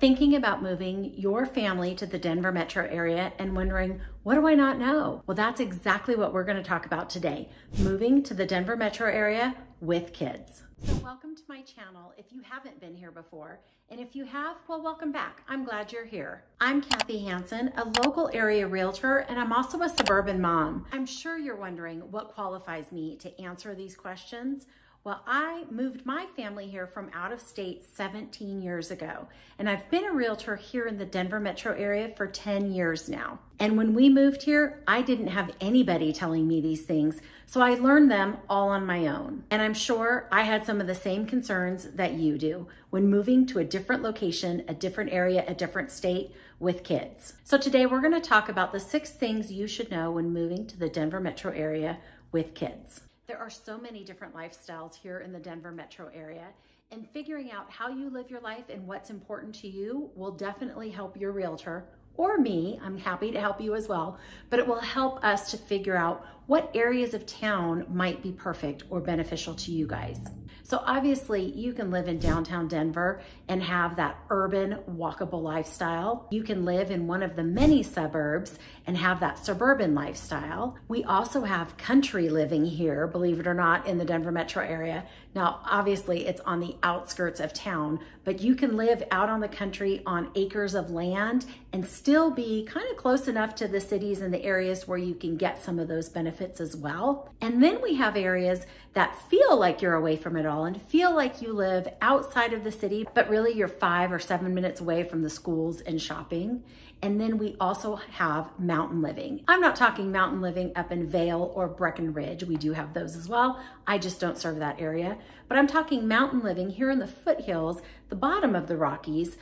Thinking about moving your family to the Denver metro area and wondering, what do I not know? Well, that's exactly what we're going to talk about today, moving to the Denver metro area with kids. So welcome to my channel if you haven't been here before. And if you have, well, welcome back. I'm glad you're here. I'm Kathy Hansen, a local area realtor, and I'm also a suburban mom. I'm sure you're wondering what qualifies me to answer these questions. Well, I moved my family here from out of state 17 years ago, and I've been a realtor here in the Denver metro area for 10 years now. And when we moved here, I didn't have anybody telling me these things, so I learned them all on my own. And I'm sure I had some of the same concerns that you do when moving to a different location, a different area, a different state with kids. So today we're going to talk about the 6 things you should know when moving to the Denver metro area with kids. There are so many different lifestyles here in the Denver metro area, and figuring out how you live your life and what's important to you will definitely help your realtor or me. I'm happy to help you as well, but it will help us to figure out what areas of town might be perfect or beneficial to you guys. So obviously you can live in downtown Denver and have that urban walkable lifestyle. You can live in one of the many suburbs and have that suburban lifestyle. We also have country living here, believe it or not, in the Denver metro area. Now, obviously it's on the outskirts of town, but you can live out on the country on acres of land and still be kind of close enough to the cities and the areas where you can get some of those benefits as well. And then we have areas that feel like you're away from it all and feel like you live outside of the city, but really you're 5 or 7 minutes away from the schools and shopping. And then we also have mountain living. I'm not talking mountain living up in Vail or Breckenridge. We do have those as well. I just don't serve that area. But I'm talking mountain living here in the foothills, the bottom of the Rockies.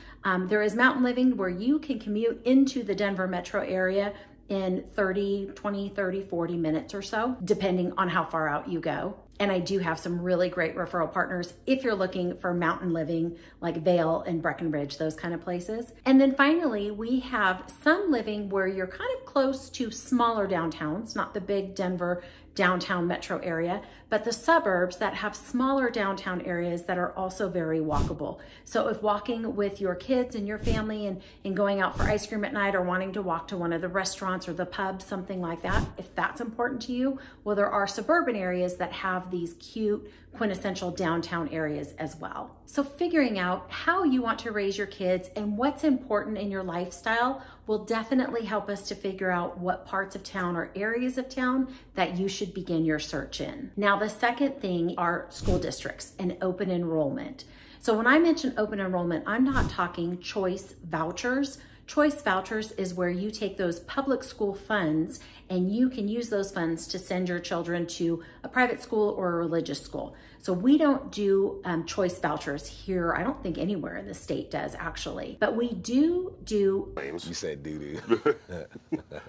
There is mountain living where you can commute into the Denver metro area in 20, 30, 40 minutes or so, depending on how far out you go. And I do have some really great referral partners if you're looking for mountain living like Vail and Breckenridge, those kind of places. And then finally, we have some living where you're kind of close to smaller downtowns, not the big Denver downtown metro area, but the suburbs that have smaller downtown areas that are also very walkable. So if walking with your kids and your family and going out for ice cream at night or wanting to walk to one of the restaurants or the pubs, something like that, if that's important to you, well, there are suburban areas that have these cute quintessential downtown areas as well. So figuring out how you want to raise your kids and what's important in your lifestyle will definitely help us to figure out what parts of town or areas of town that you should begin your search in. Now, the second thing are school districts and open enrollment. So when I mention open enrollment, I'm not talking choice vouchers. Choice vouchers is where you take those public school funds and you can use those funds to send your children to a private school or a religious school. So we don't do choice vouchers here. I don't think anywhere in the state does actually, but we do. You said doo-doo.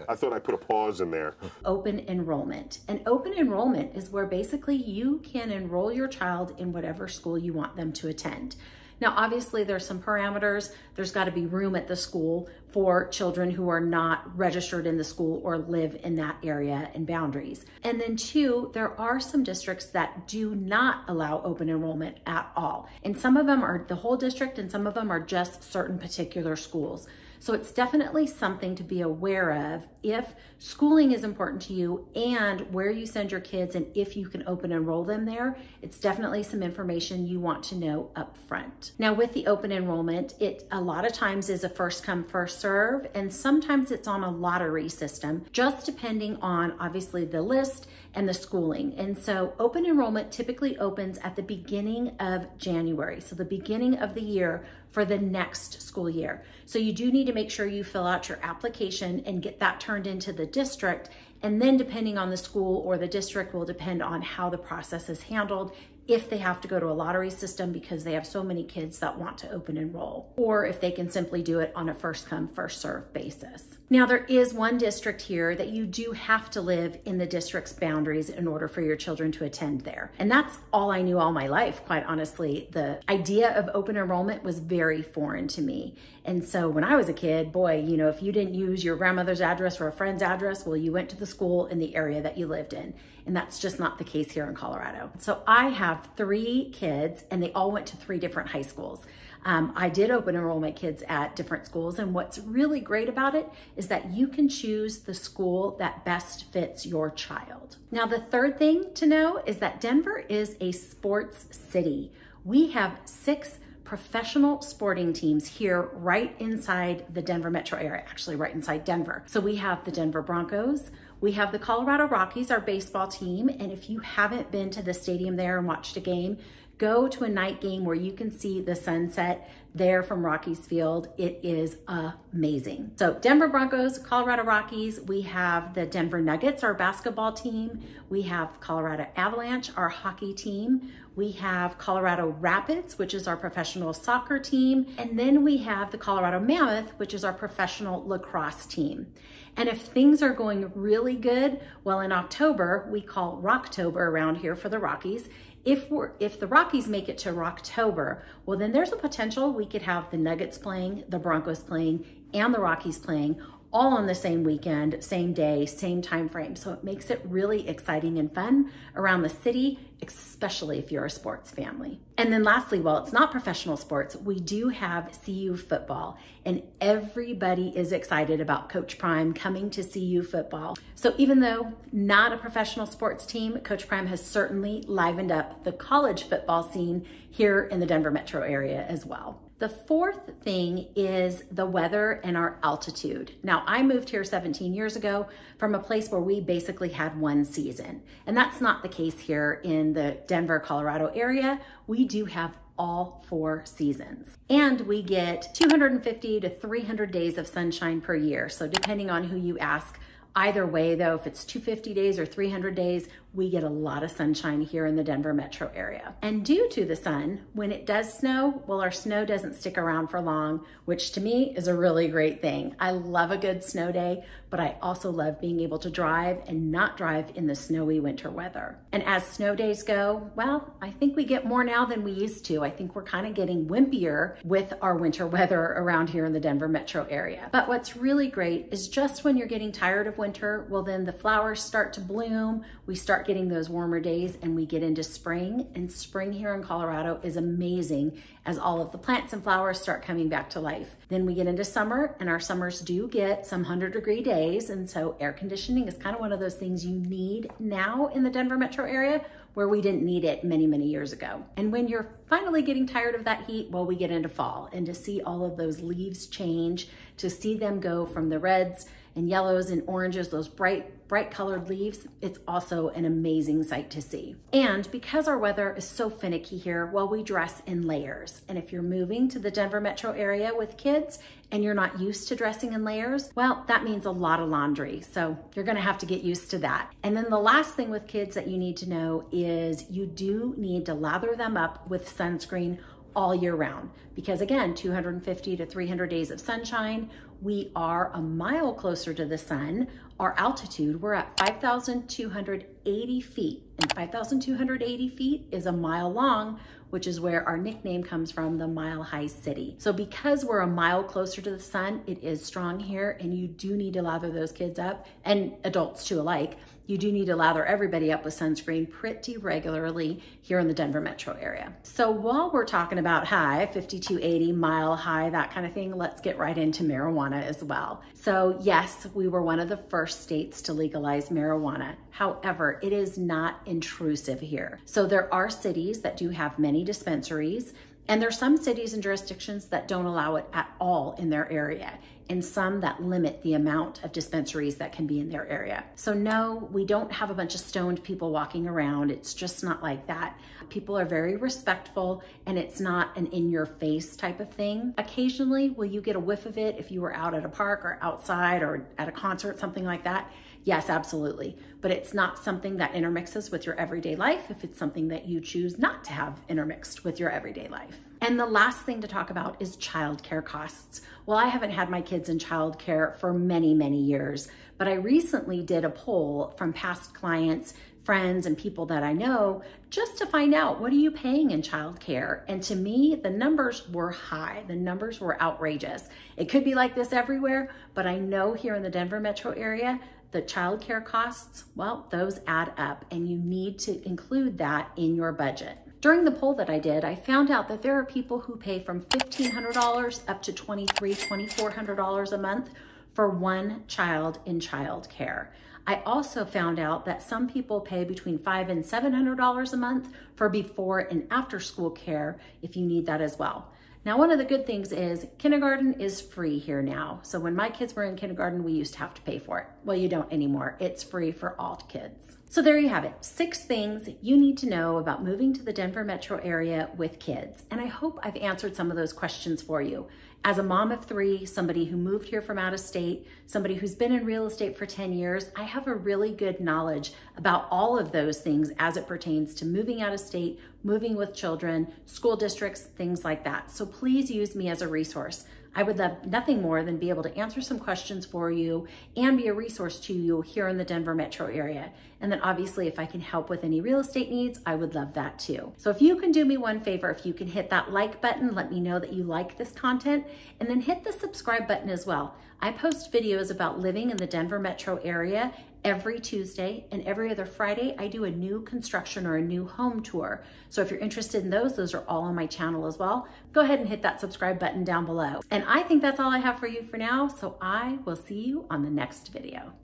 I thought I put a pause in there. Open enrollment. And open enrollment is where basically you can enroll your child in whatever school you want them to attend. Now, obviously there's some parameters. There's got to be room at the school for children who are not registered in the school or live in that area and boundaries. And then 2, there are some districts that do not allow open enrollment at all. And some of them are the whole district and some of them are just certain particular schools. So it's definitely something to be aware of if schooling is important to you and where you send your kids and if you can open enroll them there. It's definitely some information you want to know up front. Now with the open enrollment, it a lot of times is a first come, first serve, and sometimes it's on a lottery system, just depending on obviously the list and the schooling. And so open enrollment typically opens at the beginning of January, so the beginning of the year for the next school year. So you do need to make sure you fill out your application and get that turned into the district. And then depending on the school or the district will depend on how the process is handled, if they have to go to a lottery system because they have so many kids that want to open enroll, or if they can simply do it on a first come, first serve basis. Now there is one district here that you do have to live in the district's boundaries in order for your children to attend there. And that's all I knew all my life, quite honestly. The idea of open enrollment was very foreign to me. And so when I was a kid, boy, you know, if you didn't use your grandmother's address or a friend's address, well, you went to the school in the area that you lived in. And that's just not the case here in Colorado. So I have 3 kids and they all went to 3 different high schools. I did open enroll my kids at different schools, and what's really great about it is that you can choose the school that best fits your child. Now, the third thing to know is that Denver is a sports city. We have 6 professional sporting teams here right inside the Denver metro area, actually right inside Denver. So we have the Denver Broncos, we have the Colorado Rockies, our baseball team, and if you haven't been to the stadium there and watched a game, go to a night game where you can see the sunset there from Rockies Field. It is amazing. So Denver Broncos, Colorado Rockies, we have the Denver Nuggets, our basketball team. We have Colorado Avalanche, our hockey team. We have Colorado Rapids, which is our professional soccer team. And then we have the Colorado Mammoth, which is our professional lacrosse team. And if things are going really good, well, in October, we call Rocktober around here for the Rockies. If the Rockies make it to Rocktober, well, then there's a potential we could have the Nuggets playing, the Broncos playing, and the Rockies playing all on the same weekend, same day, same time frame. So it makes it really exciting and fun around the city, especially if you're a sports family. And then lastly, while it's not professional sports, we do have CU football, and everybody is excited about Coach Prime coming to CU football. So even though not a professional sports team, Coach Prime has certainly livened up the college football scene here in the Denver metro area as well. The fourth thing is the weather and our altitude. Now, I moved here 17 years ago from a place where we basically had one season, and that's not the case here in the Denver, Colorado area. We do have all 4 seasons, and we get 250 to 300 days of sunshine per year. So depending on who you ask, either way though, if it's 250 days or 300 days, we get a lot of sunshine here in the Denver metro area. And due to the sun, when it does snow, well, our snow doesn't stick around for long, which to me is a really great thing. I love a good snow day, but I also love being able to drive and not drive in the snowy winter weather. And as snow days go, well, I think we get more now than we used to. I think we're kind of getting wimpier with our winter weather around here in the Denver metro area. But what's really great is just when you're getting tired of winter, well, then the flowers start to bloom, we start getting those warmer days, and we get into spring. And spring here in Colorado is amazing as all of the plants and flowers start coming back to life. Then we get into summer, and our summers do get some 100-degree days, and so air conditioning is kind of one of those things you need now in the Denver metro area where we didn't need it many, many years ago. And when you're finally getting tired of that heat, well, we get into fall, and to see all of those leaves change, to see them go from the reds and yellows and oranges, those bright colored leaves, it's also an amazing sight to see. And because our weather is so finicky here, well, we dress in layers. And if you're moving to the Denver metro area with kids and you're not used to dressing in layers, well, that means a lot of laundry. So you're gonna have to get used to that. And then the last thing with kids that you need to know is you do need to lather them up with sunscreen all year round, because again, 250 to 300 days of sunshine, we are a mile closer to the sun. Our altitude, we're at 5,280 feet, and 5,280 feet is a mile long, which is where our nickname comes from, the Mile High City. So because we're a mile closer to the sun, it is strong here, and you do need to lather those kids up, and adults too alike. You do need to lather everybody up with sunscreen pretty regularly here in the Denver metro area. So while we're talking about high, 5280, mile high, that kind of thing, let's get right into marijuana as well. So yes, we were one of the first states to legalize marijuana. However, it is not intrusive here. So there are cities that do have many dispensaries, and there's some cities and jurisdictions that don't allow it at all in their area, and some that limit the amount of dispensaries that can be in their area. So no, we don't have a bunch of stoned people walking around. It's just not like that. People are very respectful, and it's not an in-your-face type of thing. Occasionally, will you get a whiff of it if you were out at a park or outside or at a concert, something like that? Yes, absolutely. But it's not something that intermixes with your everyday life if it's something that you choose not to have intermixed with your everyday life. And the last thing to talk about is childcare costs. Well, I haven't had my kids in childcare for many, many years, but I recently did a poll from past clients, friends, and people that I know just to find out, what are you paying in childcare? And to me, the numbers were high. The numbers were outrageous. It could be like this everywhere, but I know here in the Denver metro area, the childcare costs, well, those add up, and you need to include that in your budget. During the poll that I did, I found out that there are people who pay from $1,500 up to $2,300, $2,400 a month for one child in child care. I also found out that some people pay between $500 and $700 a month for before and after school care if you need that as well. Now, one of the good things is kindergarten is free here now. So when my kids were in kindergarten, we used to have to pay for it. Well, you don't anymore. It's free for all kids. So there you have it, 6 things you need to know about moving to the Denver metro area with kids. And I hope I've answered some of those questions for you. As a mom of 3, somebody who moved here from out of state, somebody who's been in real estate for 10 years, I have a really good knowledge about all of those things as it pertains to moving out of state, moving with children, school districts, things like that. So please use me as a resource. I would love nothing more than be able to answer some questions for you and be a resource to you here in the Denver metro area. And then obviously if I can help with any real estate needs, I would love that too. So if you can do me one favor, if you can hit that like button, let me know that you like this content, and then hit the subscribe button as well. I post videos about living in the Denver metro area every Tuesday, and every other Friday, I do a new construction or a new home tour. So if you're interested in those are all on my channel as well. Go ahead and hit that subscribe button down below. And I think that's all I have for you for now. So I will see you on the next video.